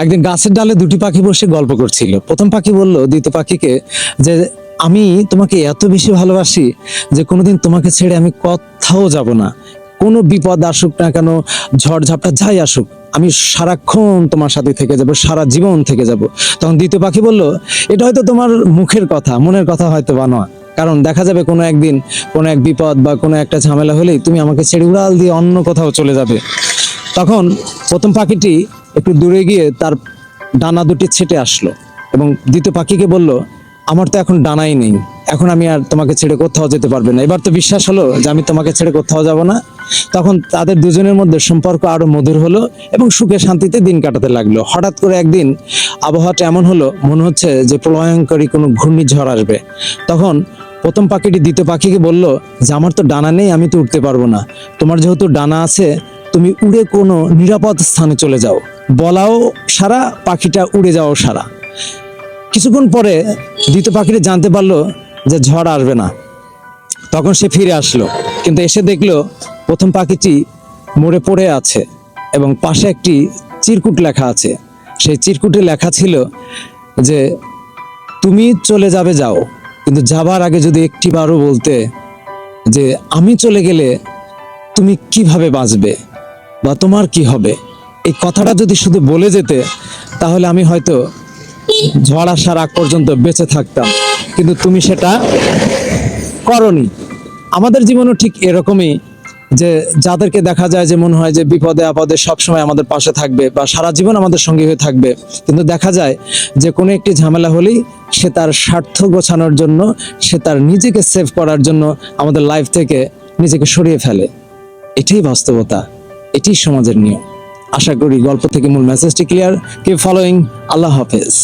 একদিন গাছের ডালে দুটি পাখি বসে গল্প করছিল। প্রথম পাখি বলল দ্বিতীয় পাখিকে যে আমি তোমাকে এত বেশি ভালোবাসি যে কোনোদিন তোমাকে ছেড়ে আমি কোথাও যাব না। কোনো বিপদ আসুক না কেন, ঝড় ঝাপটা যাই আসুক, আমি সারাক্ষণ তোমার সাথে থেকে যাব, সারা জীবন থেকে যাব। তখন দ্বিতীয় পাখি বলল এটা হয়তো তোমার মুখের কথা, মনের কথা হয়তো বা নয়, কারণ দেখা যাবে কোনো একদিন কোনো এক বিপদ বা কোনো একটা ঝামেলা হলেই তুমি আমাকে ছেড়ে উড়াল দিয়ে অন্য কোথাও চলে যাবে। তখন প্রথম পাখিটি একটু দূরে গিয়ে তার ডানা দুটি ছেটে আসলো এবং দ্বিতীয় পাখিকে বলল আমার তো এখন ডানাই নেই, এখন আমি আর তোমাকে ছেড়ে কোথাও যেতে পারবে না। এবার তো বিশ্বাস হলো যে আমি তোমাকে ছেড়ে কোথাও যাব না। তখন তাদের দুজনের মধ্যে সম্পর্ক আরো মধুর হলো এবং সুখে শান্তিতে দিন কাটাতে লাগলো। হঠাৎ করে একদিন আবহাওয়াটা এমন হলো, মনে হচ্ছে যে প্রলয়ঙ্করী কোনো ঘূর্ণিঝড় আসবে। তখন প্রথম পাখিটি দ্বিতীয় পাখিকে বলল যে আমার তো ডানা নেই, আমি তো উঠতে পারবো না, তোমার যেহেতু ডানা আছে তুমি উড়ে কোনো নিরাপদ স্থানে চলে যাও। বলাও সারা, পাখিটা উড়ে যাওয়াও সারা। কিছুক্ষণ পরে দ্বিতীয় পাখিটা জানতে পারলো যে ঝড় আসবে না। তখন সে ফিরে আসলো, কিন্তু এসে দেখলো প্রথম পাখিটি মরে পড়ে আছে এবং পাশে একটি চিরকুট লেখা আছে। সেই চিরকুটে লেখা ছিল যে তুমি চলে যাবে যাও, কিন্তু যাবার আগে যদি একটিবারও বলতে যে আমি চলে গেলে তুমি কিভাবে বাঁচবে বা তোমার কি হবে, এই কথাটা যদি শুধু বলে যেতে তাহলে আমি হয়তো ঝড় আসার আগ পর্যন্ত বেঁচে থাকতাম, কিন্তু তুমি সেটা করনি। আমাদের জীবনও ঠিক এরকমই, যে যাদেরকে দেখা যায় যে মনে হয় যে বিপদে আপদে সবসময় আমাদের পাশে থাকবে বা সারা জীবন আমাদের সঙ্গী হয়ে থাকবে, কিন্তু দেখা যায় যে কোনো একটি ঝামেলা হলেই সে তার স্বার্থ গোছানোর জন্য, সে তার নিজেকে সেভ করার জন্য আমাদের লাইফ থেকে নিজেকে সরিয়ে ফেলে। এটাই বাস্তবতা, এটাই সমাজের নিয়ম। আশা করি গল্প থেকে মূল মেসেজটি ক্লিয়ার। Keep following. আল্লাহ হাফেজ।